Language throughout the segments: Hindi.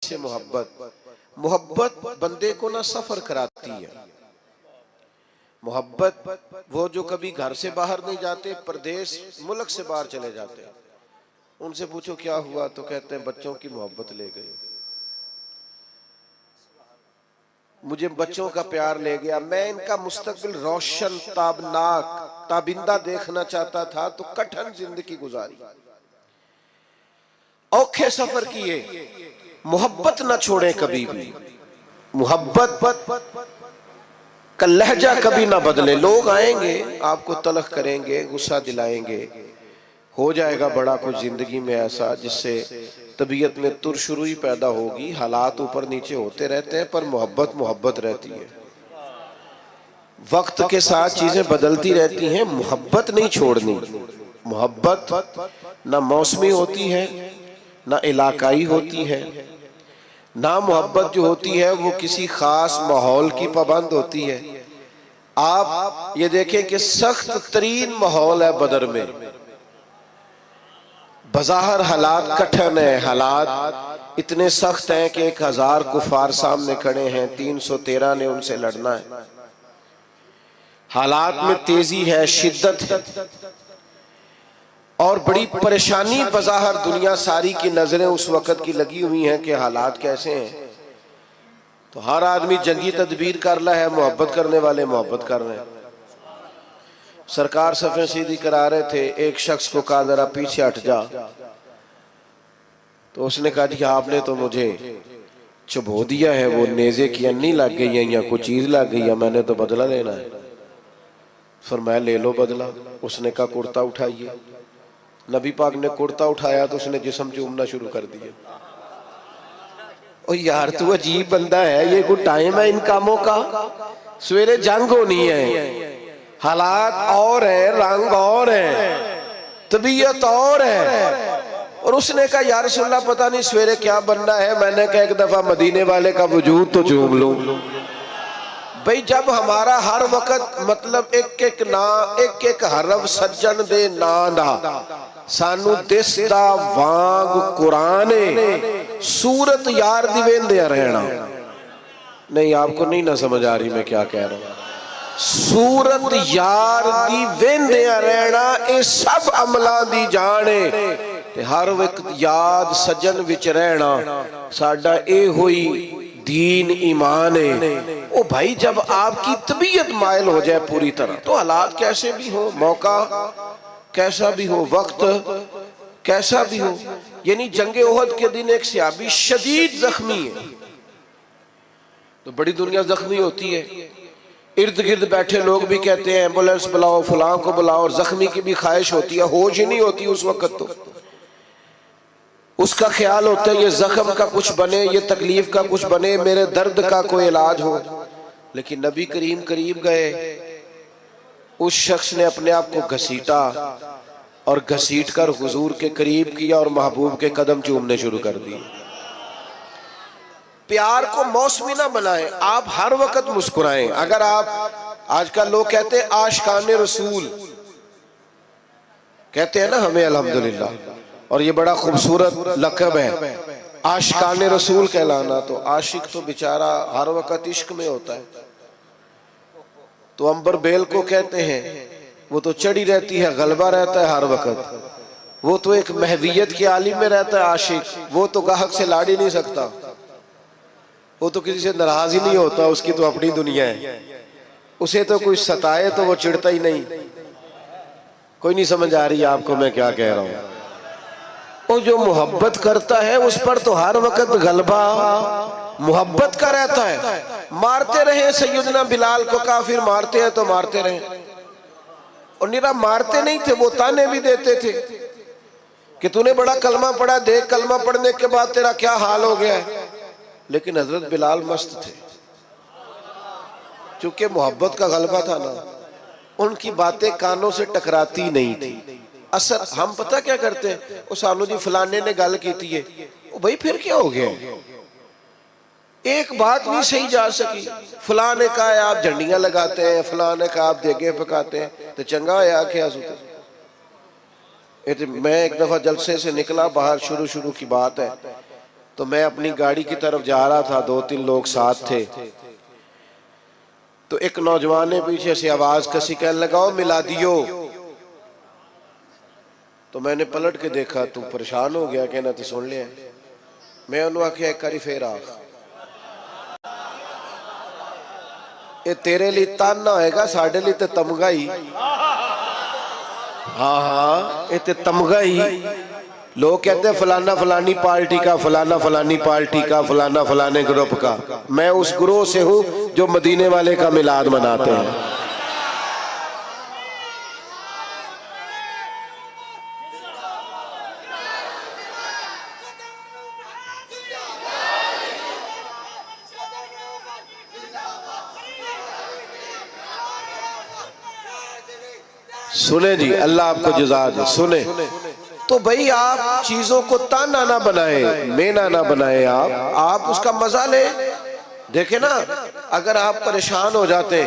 से मोहब्बत मोहब्बत बंदे को ना सफर कराती है। मोहब्बत वो जो कभी घर से बाहर नहीं जाते, प्रदेश मुल्क से बाहर चले जाते हैं, उनसे पूछो क्या हुआ तो कहते हैं बच्चों की मोहब्बत ले गई, मुझे बच्चों का प्यार ले गया, मैं इनका मुस्तकबिल रोशन ताबनाक ताबिंदा देखना चाहता था तो कठिन जिंदगी गुजारी, औखे सफर किए। मोहब्बत ना छोड़े कभी भी, मोहब्बत का लहजा कभी ना बदले। लोग आएंगे आपको तलख करेंगे, गुस्सा दिलाएंगे, हो जाएगा बड़ा कुछ जिंदगी में ऐसा जिससे तबीयत में तुरशुरुई पैदा होगी, हालात ऊपर नीचे होते रहते हैं, पर मोहब्बत मोहब्बत रहती है। वक्त के साथ चीजें बदलती रहती हैं, मोहब्बत नहीं छोड़नी। मोहब्बत ना मौसमी होती है, ना इलाकाई होती है, ना मोहब्बत जो होती है वो किसी खास माहौल की पाबंद होती है। आप ये देखें कि सख्त तरीन माहौल है बदर में, बज़ाहिर हालात कठिन है, हालात इतने सख्त हैं कि 1000 कुफार सामने खड़े हैं, 313 ने उनसे लड़ना है, हालात में तेजी है, शिद्दत है और बड़ी परेशानी। बज़ाहिर दुनिया सारी की नजरें उस वक्त की लगी हुई हैं कि हालात कैसे हैं, तो हर आदमी जंगी तदबीर कर रहा है, मोहब्बत करने वाले मोहब्बत कर रहे हैं। सरकार सफ़ें सीधी करा रहे थे, एक शख्स को कहा जरा पीछे हट जा, तो उसने कहा जी आपने तो मुझे चुभो दिया है, वो नेज़े की अन्नी लग गई है या कोई चीज लग गई है, मैंने तो बदला लेना है। फरमाया ले लो बदला। उसने कहा कुर्ता उठाइए। नबी पाक ने कुर्ता उठाया तो उसने जिस्म चूमना शुरू कर दिया। ओ यार तू अजीब बंदा है, ये कोई टाइम है इन कामों का? सवेरे जंग होनी है, हालात और है, रंग और है, तबीयत और है, और उसने कहा यार रसूलल्लाह पता नहीं सवेरे क्या बनना है। मैंने कहा एक दफा मदीने वाले का वजूद तो चूम लूं। भाई जब हमारा हर वक्त मतलब एक एक ना एक एक हरफ सज्जन दे ना दा सानू दिसदा वांग कुराने सूरत यार दी वेंदे रहना। नहीं आपको नहीं ना समझ आ रही मैं क्या कह रहा हूं। सूरत यार दी वेंदे रहना ये सब अमलां दी जाने ते हर वक्त याद सज्जन विच रहना साडा ए होई दीन ईमान है। ओ भाई जब आपकी तबीयत मायल हो जाए पूरी तरह तो हालात कैसे भी हो, मौका कैसा भी हो, वक्त कैसा भी हो। यानी जंगे ओहद के दिन एक सहाबी शदीद जख्मी है, तो बड़ी दुनिया जख्मी होती है, इर्द गिर्द बैठे लोग भी कहते हैं एम्बुलेंस बुलाओ, फलां को बुलाओ, और जख्मी की भी ख्वाहिश होती है, होश ही नहीं होती उस वक्त। तो उसका ख्याल होता है ये जख्म का कुछ बने, ये तकलीफ का कुछ बने, मेरे दर्द का कोई इलाज हो। लेकिन नबी करीम करीब गए, उस शख्स ने अपने आप को घसीटा और घसीट कर हुजूर के करीब किया और महबूब के कदम चूमने शुरू कर दिए। प्यार को मौसमी ना बनाएं, आप हर वक्त मुस्कुराएं। अगर आप आजकल लोग कहते हैं आशिकाने रसूल कहते हैं ना हमें, अल्हम्दुलिल्लाह, और ये बड़ा खूबसूरत लक़ब है आशिकाने रसूल कहलाना। तो आशिक तो बेचारा हर वक्त इश्क में होता है। तो अंबर बेल को कहते हैं वो तो चढ़ी रहती है, गलबा रहता है हर वक्त, वो तो एक महवियत के आलिम में रहता है आशिक, वो तो गाहक से लाड़ ही नहीं सकता, वो तो किसी से नाराज ही नहीं होता, उसकी तो अपनी दुनिया है, उसे तो कोई सताए तो वो चिढ़ता ही नहीं। कोई नहीं समझ आ रही आपको मैं क्या कह रहा हूं। वो जो मोहब्बत करता है उस पर तो हर वक्त गलबा मोहब्बत का रहता है। मारते रहे सैयदना बिलाल को, काफिर मारते हैं तो मारते रहे, और निरा मारते नहीं थे, वो ताने भी देते थे कि तूने बड़ा कलमा पढ़ा, देख कलमा पढ़ने के बाद तेरा क्या हाल हो गया है। लेकिन हजरत बिलाल मस्त थे, चूंकि मोहब्बत का गलबा था ना, उनकी बातें कानों से टकराती नहीं थी। असर हम पता क्या करते हैं, वो सानू जी फलाने ने गल की है, भाई फिर क्या हो गया, एक बात नहीं सही जा सकी, फलां ने कहा आप झंडियां लगाते हैं, फलां ने कहा आप देगे पकाते हैं, तो चंगा होया क्या सुते। मैं एक दफा जलसे से निकला बाहर, शुरू की बात है, तो मैं अपनी गाड़ी की तरफ जा रहा था, 2-3 लोग साथ थे। तो एक नौजवान ने पीछे से आवाज कसी, कहने लगा ओ मिला दियो। तो मैंने पलट के देखा, तू परेशान हो गया, कहना तो सुन लिया। मैं उन्होंने आख्या एक बारी फिर आख, ये तेरे लिए ताना होएगा, साढ़े लिए तो तमगा ही। हाँ हाँ, ये तो तमगा ही। लोग कहते हैं फलाना फलानी पार्टी का, फलाना फलानी पार्टी का, फलाना फलाने ग्रुप का। मैं उस ग्रोह से हूं जो मदीने वाले का मिलाद मनाते हैं। सुने जी, अल्लाह आपको जज़ा दे। सुने तो भाई, आप चीजों को ताना ना बनाए, मेना ना बनाए, आप उसका मजा ले। देखे ना, अगर आप परेशान हो जाते,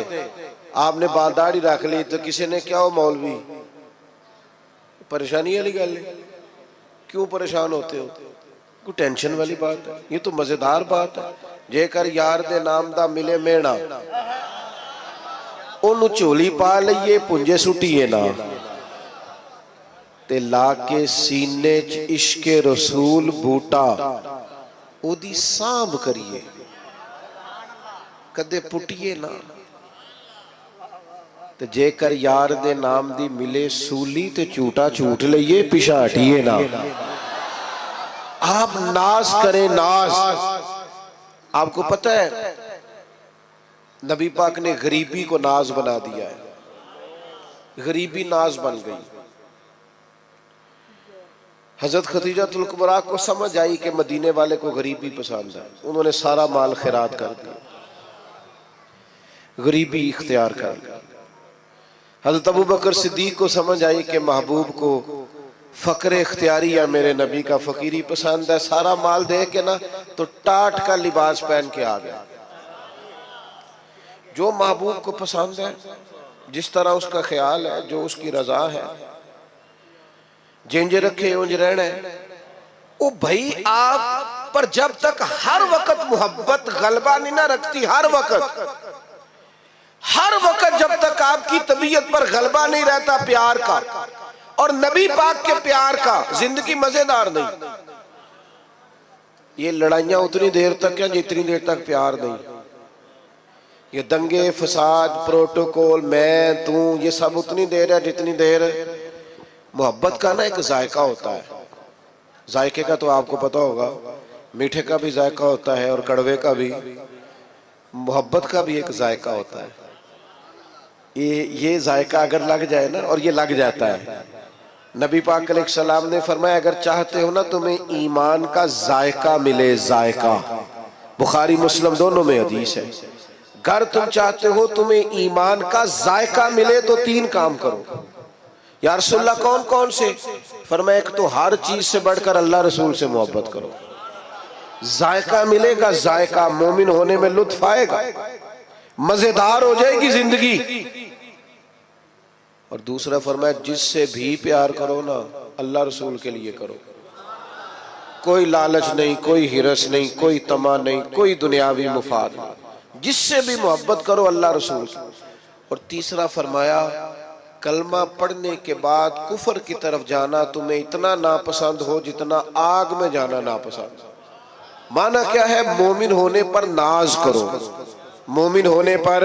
आपने बाल दाढ़ी रख ली तो किसी ने क्या हो मौलवी, परेशानी वाली गल है। क्यों परेशान होते हो? कोई टेंशन वाली बात है? ये तो मजेदार बात है। जेकर यार दे नाम दा मिले मेना, ओनू झोली पा लईए, पुंजे सुटीए ना, ते ला के सीने च इश्के रसूल बूटा, ओदी सांभ करिए, कदे पुटिए ना। ते जेकर यार दे नाम दी मिले सूली, ते झूठा झूठ लईए, पिछा हटिए ना। आप नाज करें, नाज। आपको पता है नबी पाक ने गरीबी को नाज बना दिया है, गरीबी नाज बन गई। हजरत खदीजातुल कुबरा को समझ आई कि मदीने वाले को गरीबी पसंद है, उन्होंने सारा माल खैरात कर दिया, गरीबी इख्तियार कर लिया। हजरत अबू बकर सिद्दीक को समझ आई कि महबूब को फक्र इख्तियारी या मेरे नबी का फकीरी पसंद है, सारा माल दे के ना तो टाट का लिबास पहन के आ गया। जो महबूब को पसंद है, जिस तरह उसका ख्याल है, जो उसकी रजा है, जिंज रखे उंज रहना है। ओ भाई, आप पर जब तक हर वक्त मोहब्बत गलबा नहीं ना रखती, हर वक्त जब तक आपकी तबीयत पर गलबा नहीं रहता प्यार का और नबी पाक के प्यार का, जिंदगी मजेदार नहीं। ये लड़ाइयां उतनी देर तक है जितनी देर तक प्यार नहीं। ये दंगे फसाद, प्रोटोकॉल, मैं तू, ये सब उतनी देर है जितनी देर मोहब्बत का ना एक जायका होता है। जायके का तो आपको पता होगा, मीठे का भी जायका होता है और कड़वे का भी। मोहब्बत का भी एक जायका होता है। ये जायका अगर लग जाए ना, और ये लग जाता है, नबी पाक अलैहिस्सलाम ने फरमाया अगर चाहते हो ना तुम्हें ईमान का जायका मिले, जायका, बुखारी मुस्लिम दोनों में हदीस है, अगर तुम चाहते हो तुम्हें ईमान का जायका मिले तो 3 काम करो। या रसूलल्लाह कौन कौन से? फरमाया एक तो हर चीज से बढ़कर अल्लाह रसूल से मोहब्बत करो, जायका मिलेगा, जायका, मोमिन होने में लुत्फ आएगा, मजेदार हो जाएगी जिंदगी। और दूसरा फरमाया जिससे भी प्यार करो ना, अल्लाह रसूल के लिए करो, कोई लालच नहीं, कोई हिरस नहीं, कोई तमा नहीं, कोई दुनियावी मुफाद नहीं, जिससे भी मोहब्बत करो अल्लाह रसूल। और तीसरा फरमाया कलमा पढ़ने के बाद कुफर की तरफ जाना तुम्हें इतना नापसंद हो जितना आग में जाना नापसंद। माना क्या है? मोमिन होने पर नाज करो, मोमिन होने पर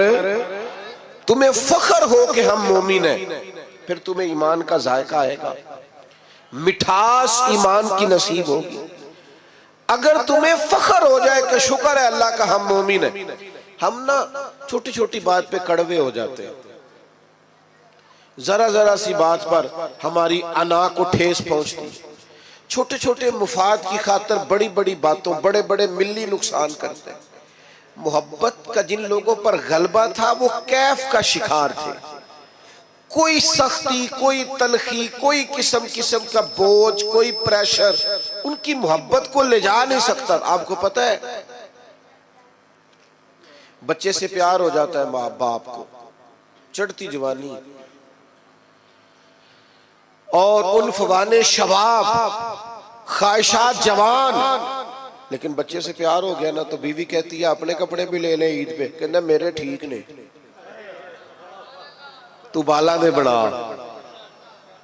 तुम्हें फख्र हो कि हम मोमिन हैं, फिर तुम्हें ईमान का जायका आएगा, मिठास ईमान की नसीब होगी। अगर तुम्हें फख्र हो जाए कि शुक्र है अल्लाह का हम मोमिन हैं, हम ना छोटी छोटी बात पे कड़वे हो जाते हैं, जरा जरा सी बात पर हमारी अना को ठेस पहुंचती, छोटे छोटे मुफाद की खातर बड़ी बड़ी बातों बड़े बड़े मिली नुकसान करते हैं। मोहब्बत का जिन लोगों पर गलबा था वो कैफ का शिकार थे, कोई सख्ती, कोई तलखी, कोई किस्म किस्म का बोझ, कोई प्रेशर उनकी मोहब्बत को ले जा नहीं सकता। आपको पता है बच्चे से प्यार हो जाता है माँ बाप को, चढ़ती जवानी और उन फवाने शबाब, ख्वाहिशात जवान, लेकिन बच्चे से प्यार हो गया ना तो बीवी कहती है अपने कपड़े भी ले ले ईद पे, कहना मेरे ठीक ने, तू बाला दे बना।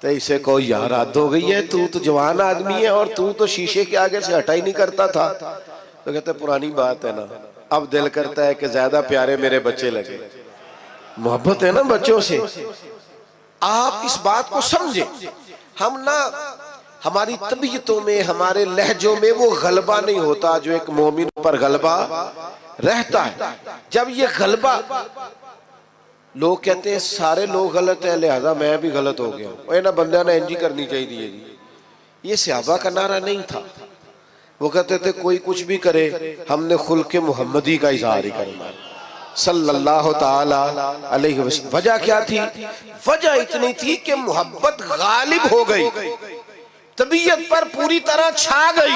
तो इसे को यार हद हो गई है, तू तो जवान आदमी है और तू तो शीशे के आगे से हटा ही नहीं करता था। तो कहते पुरानी बात है ना, अब दिल करता है कि ज्यादा प्यारे मेरे बच्चे लगे। मोहब्बत है ना बच्चों से। आप इस बात को समझे, हम ना हमारी तबीयतों में हमारे लहजों में वो गलबा नहीं होता जो एक मोमिन पर गलबा रहता है। जब ये गलबा, लोग कहते हैं सारे लोग गलत हैं लिहाजा मैं भी गलत हो गया, और ना बंदा ने इंजी करनी चाहिए जी। ये सहाबा का नारा नहीं था। वो कहते थे कोई कुछ भी करे हमने खुल्के मुहम्मदी का इजहार ही करना सल्लल्लाहु ताला अलैहि वसल्लम। वजह क्या थी? वजह इतनी थी कि मोहब्बत गालिब हो गई, तबीयत पर पूरी तरह छा गई।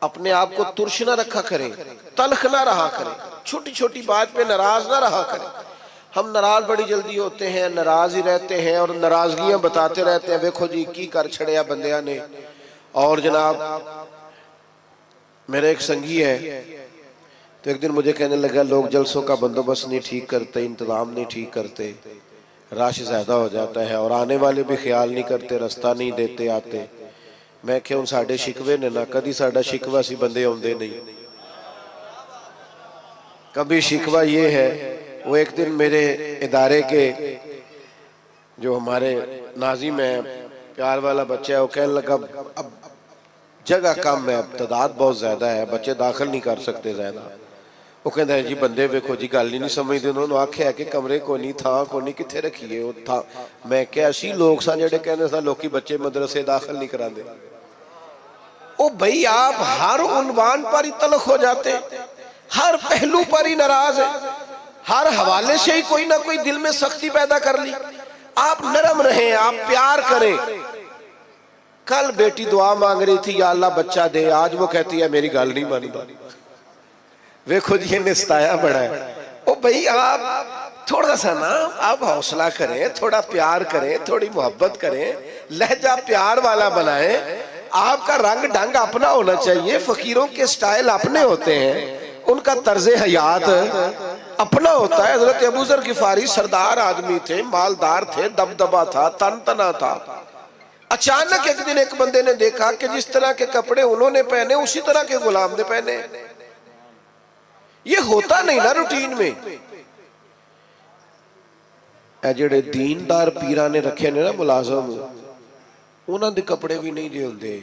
अपने आप को तुर्श ना रखा करे, तलख ना रहा करे, छोटी छोटी बात पे नाराज ना रहा करे। हम नाराज बड़ी जल्दी होते हैं, नाराज ही रहते हैं और नाराजगियां बताते रहते हैं, देखो जी की कर छड़िया बंदिया ने। और जनाब मेरे एक संगी है, तो एक दिन मुझे कहने लगा लोग जलसों का बंदोबस्त नहीं ठीक करते, इंतजाम नहीं ठीक करते, रश ज्यादा हो जाता है और आने वाले भी ख्याल नहीं करते, रास्ता नहीं देते आते। मैं क्या हूं साडे शिकवे ने ना, कभी साडा शिकवा सी बंदे आउंदे नहीं। कभी शिकवा ये है, वो एक दिन मेरे इदारे के जो हमारे नाजिम है, प्यार वाला बच्चा है, वो कहने लगा अब जगह कम है, तादाद बहुत ज्यादा है, बच्चे दाखिल नहीं कर सकते ज्यादा। वो कहता है जी बंदे वेखो जी गल ही नहीं समझते, उन्होंने आख्या है कि कमरे को नहीं था को नहीं किथे रखिए वो था। मैं क्या ऐसी लोग सन जेडे कहने सा लोग बच्चे मदरसे दाखिल नहीं कराते। ओ भाई आप हर उन्वान पर ही तलख हो जाते, हर पहलू पर ही नाराज है, हर हवाले से ही कोई ना कोई दिल में सख्ती पैदा कर ली। आप नरम रहे, आप प्यार करें। कल बेटी दुआ मांग रही थी या अल्लाह बच्चा दे, आज वो कहती है मेरी गल नहीं मानता। वेखो जी निस्ताया बड़ा है। ओ भाई आप थोड़ा सा ना आप हौसला करें, थोड़ा प्यार करें, थोड़ी मोहब्बत करें, लहजा प्यार वाला बनाएं। आपका रंग ढंग अपना होना चाहिए। फकीरों के स्टाइल अपने होते हैं, उनका तर्जे हयात अपना होता है। हजरत अबू जर गिफारी सरदार आदमी थे, मालदार थे, दबदबा था, तन तना था। अचानक एक दिन एक बंदे ने देखा कि जिस तरह के कपड़े उन्होंने पहने उसी तरह के गुलाम ने पहने। ये होता नहीं ना रूटीन में। जेड़े दीनदार पीरा ने रखे ने ना मुलाजम, उन्होंने दे कपड़े भी नहीं जे हुंदे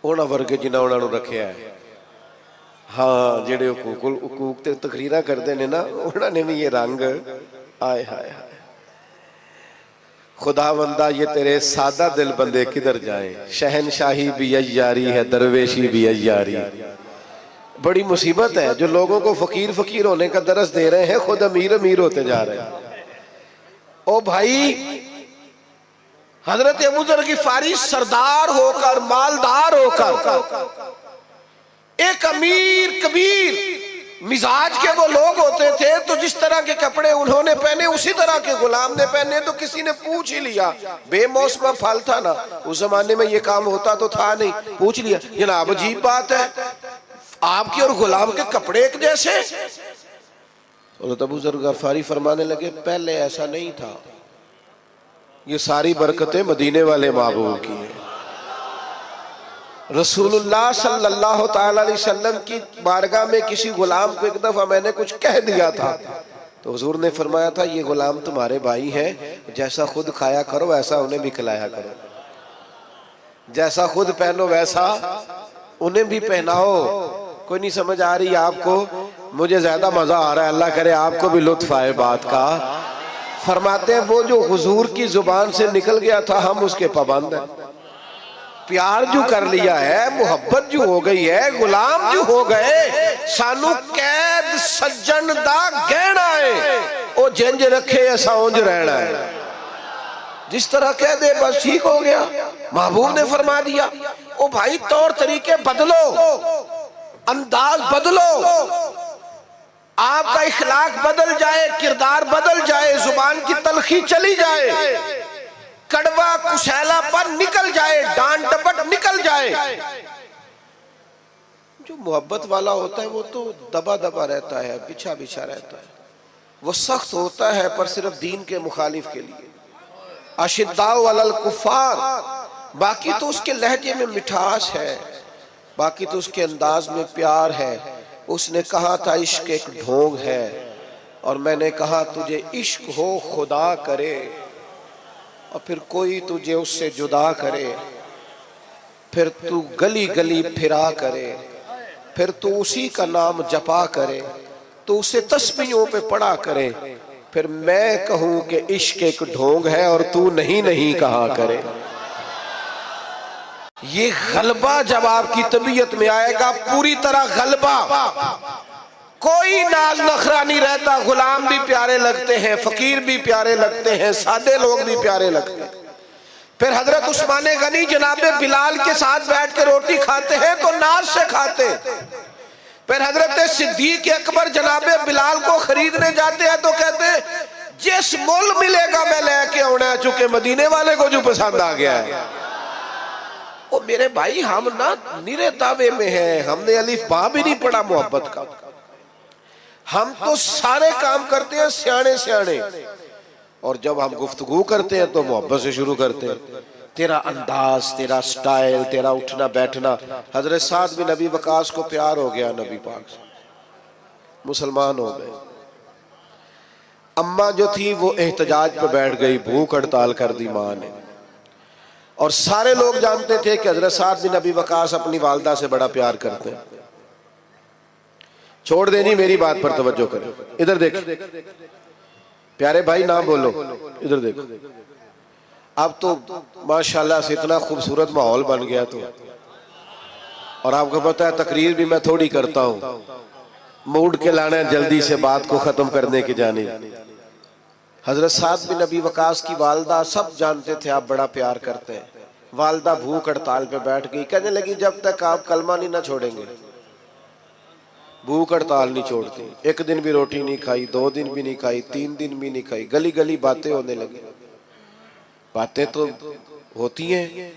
उन्होंने वर्गे जिन्ना उन्होंने रखे है। हाँ जेड़े हुकूक ते तकरीरा करते ने ना, उन्होंने भी ये रंग आए हाय हाय। खुदा बंदा ये तेरे सादा दिल बंदे किधर जाए। शहनशाही भी अय्यारी है, दरवेशी भी अय्यारी। बड़ी मुसीबत है जो लोगों को फकीर फकीर होने का दरस दे रहे हैं, खुद अमीर अमीर होते जा रहे हैं। ओ भाई हजरत अबू जर गिफारी सरदार होकर, मालदार होकर, एक अमीर कबीर मिजाज के वो लोग होते थे, तो जिस तरह के कपड़े उन्होंने पहने उसी तरह के गुलाम ने पहने। तो किसी ने पूछ ही लिया, बेमौसमा फल था ना, उस जमाने में ये काम होता तो था नहीं, पूछ लिया जनाब अजीब बात है आपके और गुलाम के कपड़े एक जैसे। हज़रत अबू ज़र ग़फ़ारी फरमाने लगे पहले ऐसा नहीं था, ये सारी बरकतें मदीने वाले महबूब की है। रसूलुल्लाह सल्लल्लाहु ताला अलैहि वसल्लम की बारगाह में किसी गुलाम को एक दफा मैंने कुछ कह दिया था, तो हुजूर ने फरमाया था ये गुलाम तुम्हारे भाई हैं, जैसा खुद खाया करो वैसा उन्हें भी खिलाया करो, जैसा खुद पहनो वैसा उन्हें भी पहनाओ। कोई नहीं समझ आ रही आपको? मुझे ज्यादा मजा आ रहा है, अल्लाह करे आपको भी लुत्फ आए बात का। फरमाते हैं वो जो हुजूर की जुबान से निकल गया था हम उसके पाबंद हैं। प्यार जो कर लिया है, मोहब्बत जो हो गई है, गुलाम जो हो गए, सानू कैद सज्जन दा गहना है, ओ जिंज रखे ऐसा उंज रहना है। जिस तरह कह दे बस ठीक हो गया। महबूब ने फरमा दिया ओ भाई तौर तरीके बदलो, अंदाज बदलो, आपका इखलाक बदल जाए, किरदार बदल जाए, जुबान की तलखी चली जाए। कड़वा कुशैलापन निकल जाए, डांट डपट निकल जाए। जो मोहब्बत वाला होता है वो तो दबा दबा रहता है, बिछा बिछा रहता है। वो सख्त होता है पर सिर्फ दीन के मुखालिफ के लिए। अशिद्दाउ अलल कुफ्फार, बाकी तो उसके लहजे में मिठास है, बाकी तो उसके अंदाज में प्यार है। उसने कहा था इश्क एक ढोंग है, और मैंने कहा तुझे इश्क हो खुदा करे, और फिर कोई तुझे उससे जुदा करे, फिर तू गली गली फिरा करे, फिर तू उसी का नाम जपा करे, तो उसे तस्बीहों पे पढ़ा करे, फिर मैं कहूं कि इश्क एक ढोंग है और तू नहीं नहीं कहा करे। ये गलबा जब आपकी तबीयत में आएगा, पूरी तरह गलबा, कोई नाज नखरा नहीं रहता। गुलाम भी प्यारे लगते हैं, फकीर भी प्यारे लगते हैं, सादे लोग भी प्यारे लगते हैं। फिर हजरत उस्मान गनी जनाबे बिलाल के साथ बैठ के रोटी खाते हैं तो नाज से खाते। फिर हजरत सिद्दीक अकबर जनाबे बिलाल को खरीदने जाते हैं तो कहते हैं जिस मोल मिलेगा मैं लेके आना, चूंकि मदीने वाले को जो पसंद आ गया है। ओ मेरे भाई, हम ना निरे दावे में हैं, हमने अलिफ बा भी नहीं पढ़ा मोहब्बत का। हम तो सारे काम करते हैं सियाने सियाने, और जब हम गुफ्तगू करते हैं तो मोहब्बत से शुरू करते हैं। तेरा अंदाज, तेरा स्टाइल, तेरा उठना बैठना। हजरत साद बिन नबी वकास को प्यार हो गया नबी पाक से, मुसलमान हो गए। अम्मा जो थी वो एहतजाज पे बैठ गई, भूख हड़ताल कर दी माँ ने। और सारे लोग जानते थे कि हजरत साद बिन नबी वकास अपनी वालदा से बड़ा प्यार करते हैं। छोड़ देनी, मेरी बात पर तवज्जो करें। इधर देख प्यारे भाई, ना बोलो, इधर देखो। अब तो माशाल्लाह से इतना खूबसूरत माहौल बन गया तो, और आपको पता है तकरीर भी मैं थोड़ी करता हूँ, मूड के लाना जल्दी से बात को खत्म करने की जानी। हजरत साद बिन नबी वकास की वालदा सब जानते थे आप बड़ा प्यार करते हैं। वालदा भूख हड़ताल पे बैठ गई, कहने लगी जब तक आप कलमा नहीं ना छोड़ेंगे। भूख हड़ताल नहीं छोड़ती, एक दिन भी रोटी नहीं खाई, 2 दिन भी नहीं खाई, 3 दिन भी नहीं खाई। गली गली बातें होने लगी। बातें तो होती हैं।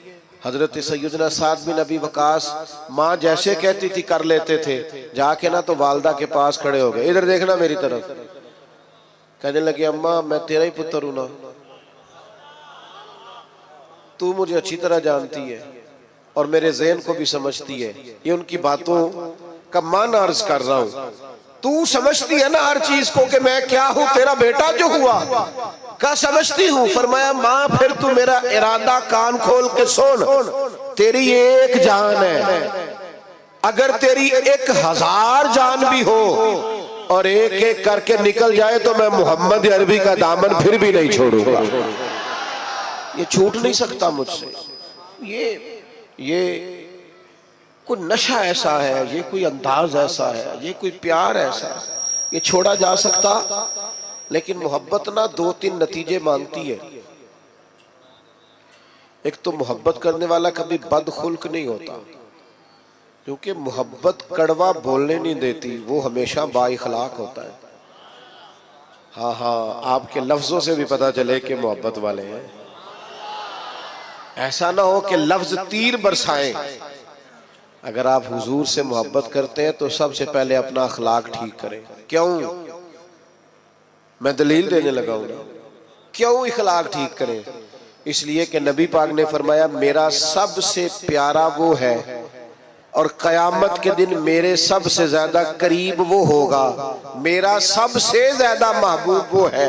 हजरत सैयदना साद बिन नबी वकास माँ जैसे कहती थी कर लेते थे। जाके ना तो वालदा के पास खड़े हो गए, इधर देखना मेरी तरफ। कहने लगे अम्मा मैं तेरा ही पुत्र हूं ना, तू मुझे अच्छी तरह जानती है और मेरे ज़हन को भी समझती है। ये उनकी बातों का मान अर्ज कर रहा हूं। तू समझती है ना हर चीज को कि मैं क्या हूं, तेरा बेटा जो हुआ का समझती हूं। फरमाया माँ फिर तू मेरा इरादा कान खोल के सुन, तेरी एक जान है, अगर तेरी 1000 जान भी हो और एक एक करके निकल जाए तो मैं मोहम्मद अरबी का दामन फिर भी नहीं छोड़ूंगा। ये छूट नहीं सकता मुझसे। ये कोई नशा ऐसा है, ये कोई अंदाज ऐसा है, ये कोई प्यार ऐसा है, ये छोड़ा जा सकता। लेकिन मोहब्बत ना 2-3 नतीजे मांगती है। एक तो मोहब्बत करने वाला कभी बदखुल्क नहीं होता, क्योंकि मोहब्बत कड़वा बोलने नहीं देती, वो हमेशा बाइखलाक होता है। हाँ हाँ, आपके लफ्जों से भी पता चले कि मोहब्बत वाले हैं। ऐसा ना हो कि लफ्ज तीर बरसाएं। अगर आप हुजूर से मोहब्बत करते हैं तो सबसे पहले अपना अखलाक ठीक करें। क्यों? मैं दलील देने लगा हूं। क्यों अखलाक ठीक करें? इसलिए कि नबी पाक ने फरमाया मेरा सबसे प्यारा वो है और कयामत के दिन मेरे सबसे ज्यादा करीब वो होगा। मेरा सबसे ज्यादा महबूब वो है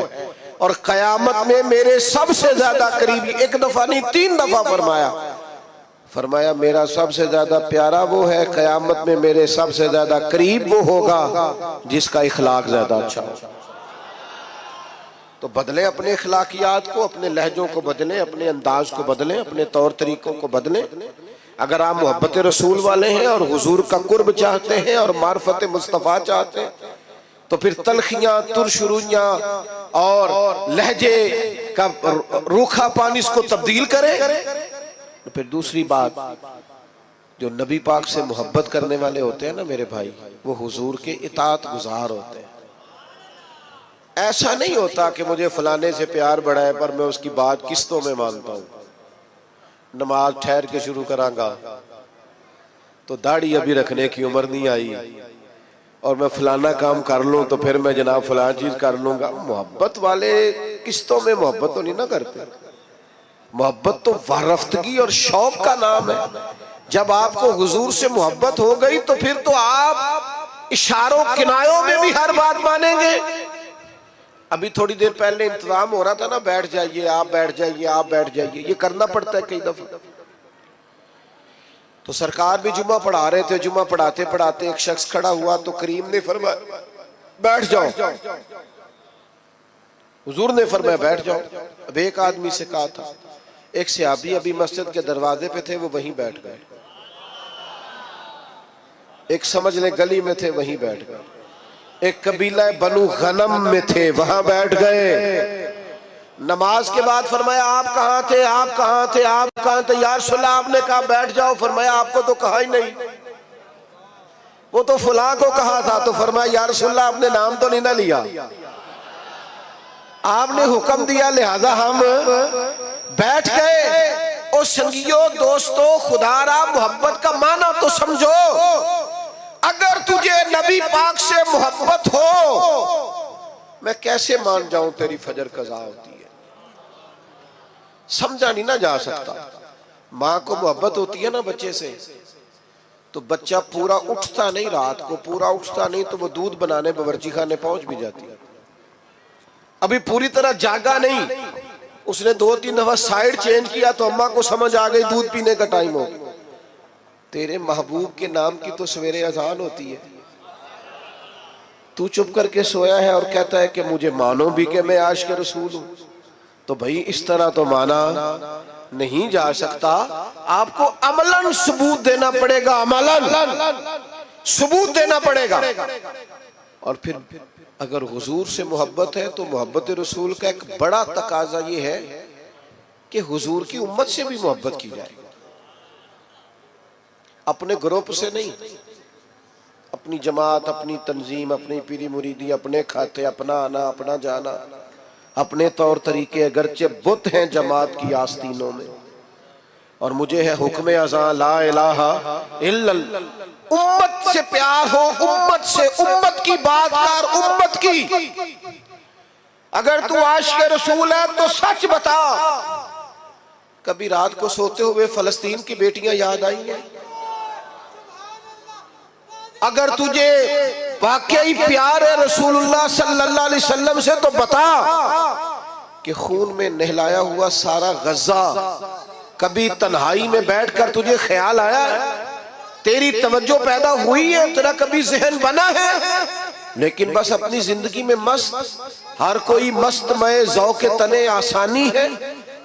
और कयामत में मेरे सबसे ज्यादा करीबी। 1 दफा नहीं 3 दफा फरमाया मेरा सबसे ज्यादा प्यारा वो है, कयामत में मेरे सबसे ज्यादा करीब वो होगा जिसका इखलाक ज्यादा अच्छा हो। तो बदलें अपने इखलाकियात को, अपने लहजों को बदलें, अपने अंदाज को बदलें, अपने तौर तरीकों को बदलें। अगर आप मोहब्बत रसूल वाले हैं और हुजूर का कुर्ब चाहते हैं और मार्फत मुस्तफ़ा चाहते हैं तो फिर तलखियां, तुरशुरुइयां और लहजे का रूखा पानी इसको तब्दील करें। तो फिर दूसरी बात, जो नबी पाक से मोहब्बत करने वाले होते हैं ना मेरे भाई, वो हुजूर के इताअत गुजार होते हैं। ऐसा नहीं होता कि मुझे फलाने से प्यार बड़ा है पर मैं उसकी बात किस्तों में मानता हूं। नमाज ठहर के शुरू करांगा तो दाढ़ी अभी रखने की उम्र नहीं आई, और मैं फलाना काम कर लूं तो फिर मैं जनाब फलाना चीज कर लूंगा। मोहब्बत वाले किस्तों में मोहब्बत तो नहीं ना करते। मोहब्बत तो वारफ्तगी और शौक का नाम है। जब आपको हुजूर से मोहब्बत हो गई तो फिर तो आप इशारों किनारों में भी हर बात मानेंगे। अभी थोड़ी देर पहले इंतजाम हो रहा था ना, बैठ जाइए आप, बैठ जाइए आप, बैठ जाइए, ये करना पड़ता है कई दफा। तो सरकार भी जुम्मा पढ़ा रहे थे, जुम्मा पढ़ाते पढ़ाते एक शख्स खड़ा हुआ तो करीम ने फरमाया बैठ जाओ। हुजूर ने फरमाया बैठ जाओ। अब एक आदमी से कहा था, एक सहाबी अभी मस्जिद के दरवाजे पे थे, वो वहीं बैठ गए। एक समझ ले गली में थे, वहीं बैठ गए। एक कबीला बनु गनम में थे, वहां बैठ गए। नमाज के बाद फरमाया आप कहाँ थे, आप कहाँ थे, आप कहाँ थे? या रसूल अल्लाह आपने कहा बैठ जाओ। फरमाया आपको तो कहा ही नहीं, वो तो फुला को कहा था। तो फरमाया या रसूल अल्लाह आपने नाम तो नहीं ना लिया, आपने हुक्म दिया लिहाजा हम बैठ गए। और संगियों दोस्तों, खुदारा मोहब्बत का माना तो समझो। अगर तुझे नबी पाक से मोहब्बत हो, मैं कैसे मान जाऊं तेरी फजर कज़ा होती है, समझा नहीं ना जा सकता। माँ को मोहब्बत होती है ना बच्चे से, तो बच्चा पूरा उठता नहीं, रात को पूरा उठता नहीं तो वो दूध बनाने बावर्ची खाने पहुंच भी जाती है। अभी पूरी तरह जागा नहीं, उसने 2-3 दफा साइड चेंज किया तो अम्मा को समझ आ गई दूध पीने का टाइम हो। तेरे महबूब के नाम की तो सवेरे अजान होती है, तू चुप करके सोया है और कहता है कि मुझे मानो भी कि मैं आशिक रसूल हूं। तो भाई इस तरह तो माना नहीं जा सकता। आपको अमलन सबूत देना पड़ेगा, अमलन सबूत देना पड़ेगा। और फिर अगर हुजूर से मोहब्बत है तो मोहब्बत रसूल का एक बड़ा तकाजा ये है कि हुजूर की उम्मत से भी मोहब्बत की जाए। अपने ग्रुप से नहीं, अपनी जमात, अपनी तंजीम, अपनी पीरी मुरीदी, अपने खाते, अपना आना, अपना जाना, अपने तौर तरीके, अगरचे बुत हैं जमात की आस्तीनों में। और मुझे है हुक्म अज़ां ला इलाहा इल्लल्लाह। उम्मत से प्यार हो, उम्मत से, उम्मत की बात कर, उम्मत की। अगर तू आशिक़ रसूल है तो सच बता, कभी रात को सोते हुए फलस्तीन की बेटियां याद आई हैं? अगर तुझे वाकई प्यार है रसूलुल्लाह सल्लल्लाहु अलैहि वसल्लम से तो बता कि खून में नहलाया हुआ सारा गज़ा कभी तन्हाई में बैठकर तुझे ख्याल आया है? तेरी तवज्जो पैदा हुई है, तेरा कभी ज़हन बना है? लेकिन बस अपनी जिंदगी में मस्त, हर कोई मस्त मय ज़ौक़ तने आसानी है।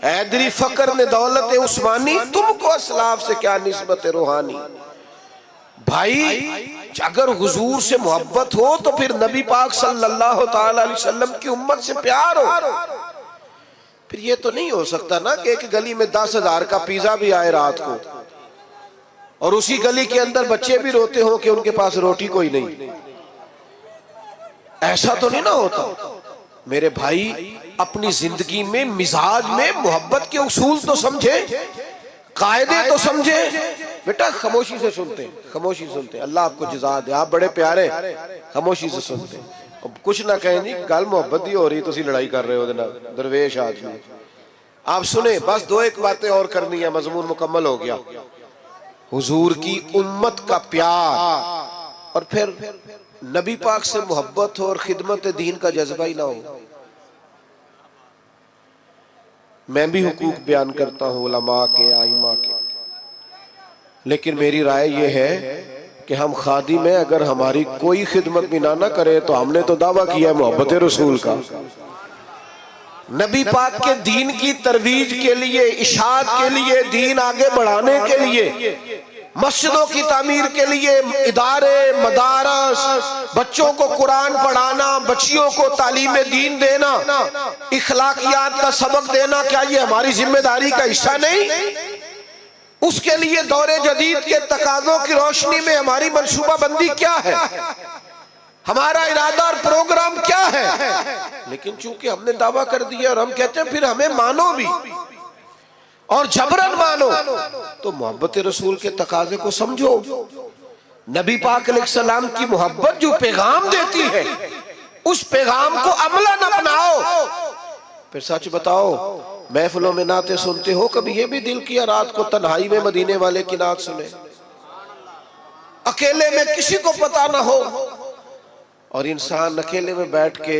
हैदरी फकर ने दौलत उस्मानी, तुमको असलाफ से क्या निस्बत रूहानी। भाई अगर हुजूर से मोहब्बत हो तो फिर नबी पाक सल्लल्लाहु ताला अलैहि वसल्लम की उम्मत से प्यार हो। फिर ये तो नहीं हो सकता ना कि एक गली में 10,000 का पिज्जा भी आए रात को और उसी गली के अंदर बच्चे भी रोते हो कि उनके पास रोटी कोई नहीं। ऐसा तो नहीं ना होता। मेरे भाई अपनी जिंदगी में, मिजाज में मोहब्बत के उसूल तो समझे, कायदे तो समझे। बेटा खामोशी से सुनते, खामोशी सुनते, अल्लाह आपको जज़ा दे, आप बड़े प्यारे, खामोशी से सुनते। कुछ ना कहें जी, गल मोहब्बत ही हो रही, तुसी लड़ाई कर रहे हो दरवेश आदमी। आप सुने, बस 2-1 बातें और करनी है, मजमून मुकम्मल हो गया। हुजूर की उम्मत का प्यार और फिर नबी पाक से मोहब्बत हो और खिदमत दीन का जज्बा ही ना हो। मैं भी हुकूक बयान करता हूँ उलमा के, आइमा के, लेकिन मेरी राय ये है कि हम खादिम में अगर हमारी कोई खिदमत भी ना करे तो हमने तो दावा किया है मोहब्बत रसूल का। नबी पाक के दीन की तरवीज के लिए, इशाअत के लिए, दीन आगे बढ़ाने के लिए, मस्जिदों की तामीर के लिए, इदारे, मदारस, बच्चों को कुरान पढ़ाना, बच्चियों को तालीम दीन देना, इखलाकियात का सबक देना, क्या ये हमारी जिम्मेदारी का हिस्सा नहीं? उसके लिए दौरे जदीद के तकाज़ों की रोशनी में हमारी मंसूबा बंदी क्या है? हमारा इरादा और प्रोग्राम क्या है। लेकिन चूंकि हमने दावा कर दिया और हम कहते हैं फिर हमें मानो भी और जबरन मानो, तो मोहब्बत रसूल के तकाजे को समझो। नबी पाक अलैहिस्सलाम की मोहब्बत जो पैगाम देती है, उस पैगाम को अमलन अपनाओ। फिर सच बताओ, महफिलों में नाते सुनते हो, कभी ये भी दिल किया रात को तन्हाई में मदीने वाले की नात सुने, अकेले में किसी को पता ना हो, और इंसान अकेले में बैठ के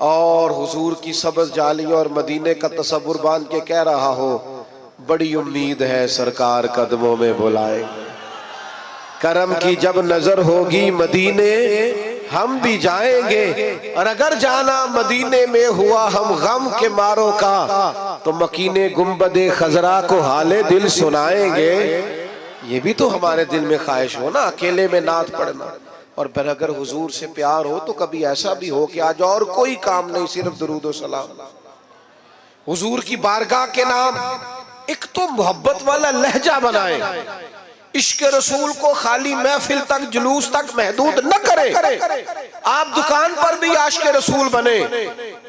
और हुजूर की सब्ज़ जाली और मदीने का तसव्वुर बांध के कह रहा हो, बड़ी उम्मीद है सरकार कदमों में बुलाए, करम की जब नजर होगी मदीने हम भी जाएंगे, और अगर जाना मदीने में हुआ हम गम के मारों का, तो मकीने गुंबदे खजरा को हाले दिल सुनाएंगे। ये भी तो हमारे दिल में ख्वाहिश हो ना, अकेले में नात पढ़ना। और फिर अगर हुजूर से प्यार हो तो कभी ऐसा भी हो कि आज और कोई काम नहीं, सिर्फ दुरूद व सलाम, हुजूर की बारगाह के नाम। एक तो मोहब्बत वाला लहजा बनाए, इश्क रसूल को खाली महफिल तक जुलूस तक महदूद न करे। आप दुकान पर भी आशिक रसूल बने,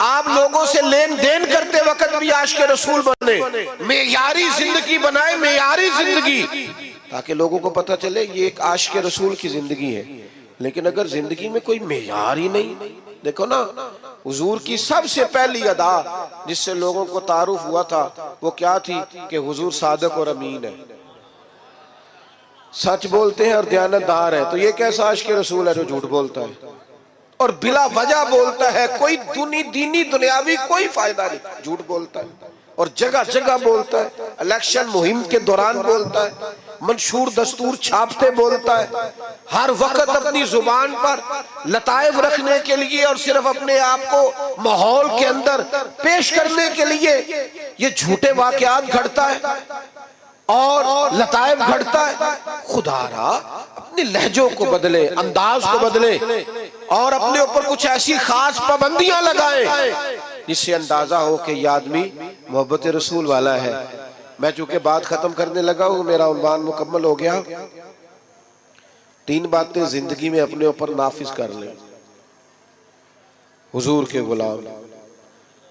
आप लोगों से लेन देन करते वक्त भी आशिक रसूल बने, मेयारी जिंदगी बनाए, मेयारी जिंदगी, ताकि लोगों को पता चले ये एक आशिक रसूल की जिंदगी है। लेकिन अगर जिंदगी में कोई मेयार ही नहीं, देखो ना, हुजूर की सबसे पहली अदा जिससे लोगों को तारुफ हुआ था वो क्या थी कि हुजूर सादिक और अमीन है, सच बोलते हैं और दयानतदार है। तो ये कैसा आशिक रसूल है जो झूठ बोलता है और बिला वजह बोलता है, कोई दीनी दुनियावी कोई फायदा नहीं, झूठ बोलता है और जगह जगह बोलता है, इलेक्शन मुहिम के दौरान बोलता है, मंशूर दस्तूर छापते बोलता है, हर वक्त अपनी जुबान पर लताइफ रखने के लिए और सिर्फ अपने आप को माहौल के अंदर पेश करने के लिए ये झूठे वाकयात घड़ता है और लताइफ घड़ता है। खुदारा अपने लहजों को बदले, अंदाज को बदले और अपने ऊपर कुछ ऐसी खास पाबंदियां लगाए जिससे अंदाजा हो कि ये आदमी मोहब्बत रसूल वाला है। मैं चूंकि बात खत्म करने लगा हूं, मेरा उन्वान मुकम्मल हो गया। 3 बातें जिंदगी में अपने ऊपर नाफिज कर लें हुजूर के गुलाम।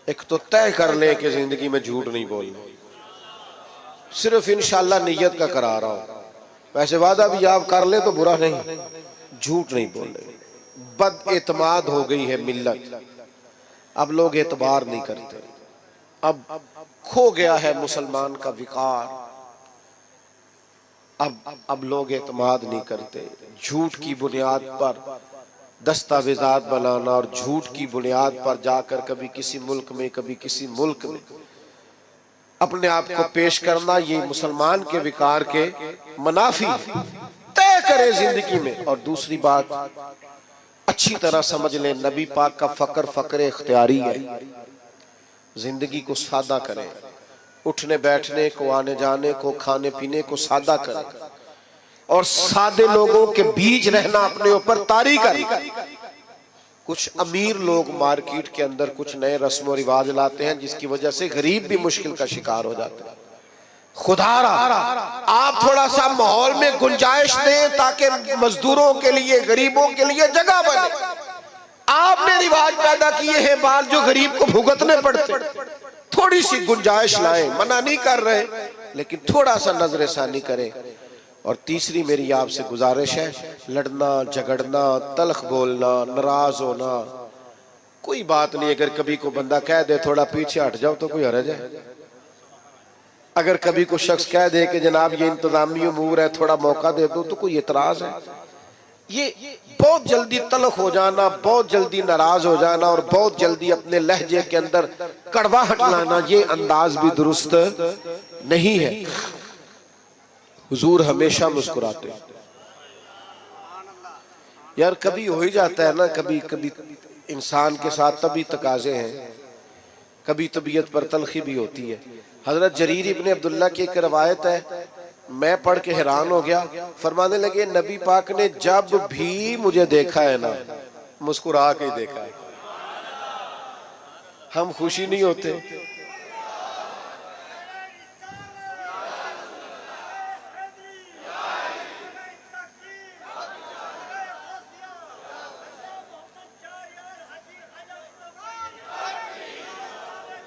एक तो तय कर लें कि जिंदगी में झूठ नहीं बोलना, सिर्फ इंशाअल्लाह नियत का करा रहा हूं, वैसे वादा भी आप कर ले तो बुरा नहीं, झूठ नहीं बोले। बद एतमाद हो गई है मिल्लत, अब लोग एतबार नहीं करते, अब खो गया है मुसलमान का विकार, अब लोग एतमाद नहीं करते। झूठ की बुनियाद पर दस्तावेजात बनाना और झूठ की बुनियाद पर जाकर कभी किसी मुल्क में कभी किसी मुल्क में अपने आप को पेश करना, ये मुसलमान के विकार के मुनाफी। तय करे जिंदगी में। और दूसरी बात अच्छी तरह समझ ले, नबी पाक का फक्र इख्तियारी है। जिंदगी को सादा करें, उठने बैठने को, आने जाने को, खाने पीने को सादा करें और सादे लोगों के बीच रहना अपने ऊपर तारी करें। कुछ अमीर लोग मार्केट के अंदर कुछ नए रस्म रिवाज लाते हैं जिसकी वजह से गरीब भी मुश्किल का शिकार हो जाते हैं। खुदारा आप थोड़ा सा माहौल में गुंजाइश दें ताकि मजदूरों के लिए, गरीबों के लिए जगह बने। आपने रिवाज पैदा किए हैं बाल जो गरीब को भुगतने पड़ते, थोड़ी सी गुंजाइश लाएं। मना नहीं कर रहे, लेकिन थोड़ा सा नजर सानी करें। और तीसरी मेरी आपसे गुजारिश है, लड़ना झगड़ना, तल्ख बोलना, नाराज होना कोई बात नहीं। अगर कभी को बंदा कह दे थोड़ा पीछे हट जाओ तो कोई हर्ज है। अगर कभी को शख्स कह दे कि जनाब ये इंतजामी उमूर है थोड़ा मौका दे दो तो कोई एतराज है। ये बहुत जल्दी तल्ख हो जाना, बहुत जल्दी नाराज हो जाना और बहुत जल्दी अपने लहजे के अंदर कड़वाहट लाना, ये अंदाज भी दुरुस्त नहीं है। हुजूर हमेशा मुस्कुराते। यार कभी हो ही जाता है ना, कभी कभी इंसान के साथ तभी तकाजे हैं, कभी तबीयत पर तलखी भी होती है। हजरत जरीर इब्ने अब्दुल्ला की एक रवायत है, मैं पढ़ के हैरान हो गया। फरमाने लगे नबी पाक ने जब भी मुझे देखा है ना, मुस्कुरा के देखा है। हम खुशी नहीं होते?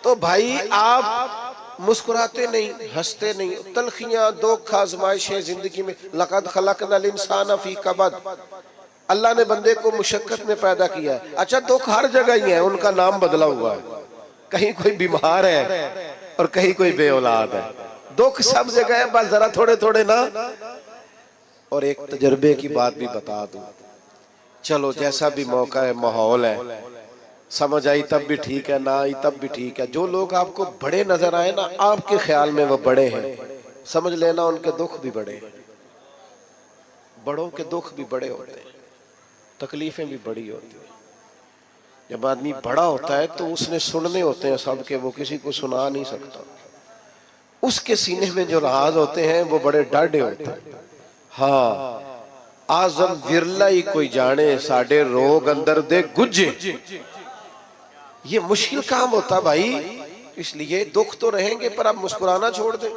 तो भाई आप मुस्कुराते नहीं, हंसते नहीं, तलखियां, दुख, आजमाइशें जिंदगी में। लक़द खलक़नल इंसान फी कबद, अल्लाह ने बंदे को मुशक्कत में पैदा किया है। अच्छा दुख हर जगह ही है, उनका नाम बदला हुआ है। कहीं कोई बीमार है और कहीं कोई बे औलाद है। दुख सब जगह है, बस जरा थोड़े थोड़े ना। और एक तजर्बे की बात भी बता दूं, चलो जैसा भी मौका है, माहौल है, समझ आई तब भी ठीक है, ना आई तब भी ठीक है। जो लोग आपको बड़े नजर आए ना, आपके ख्याल में वो बड़े हैं, समझ लेना उनके दुख भी बड़े हैं। बड़ों के दुख भी बड़े होते हैं, तकलीफें भी बड़ी होती हैं। जब आदमी बड़ा होता है तो उसने सुनने होते हैं सबके, वो किसी को सुना नहीं सकता। उसके सीने में जो राज होते हैं वो बड़े डाढ़े होते हैं। हाँ, आजम विरला ही कोई जाने, साडे रोग अंदर दे गुजे। ये मुश्किल काम होता भाई, इसलिए दुख तो रहेंगे पर आप मुस्कुराना छोड़ दें।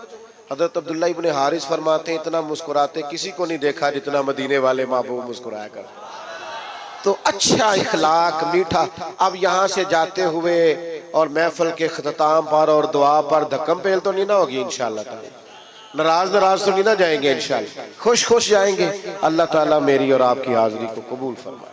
हजरत अब्दुल्ला इब्ने हारिस फरमाते हैं, इतना मुस्कुराते किसी को नहीं देखा जितना मदीने वाले महबूब मुस्कुराया कर। तो अच्छा इखलाक, मीठा। अब यहाँ से जाते हुए और महफिल के ख्ताम पर और दुआ पर धक्कम पेल तो नहीं ना होगी इंशाअल्लाह ताला, नाराज तो नहीं ना जाएंगे इंशाअल्लाह, खुश खुश जाएंगे। अल्लाह ताला मेरी और आपकी हाजिरी को कबूल फरमाए।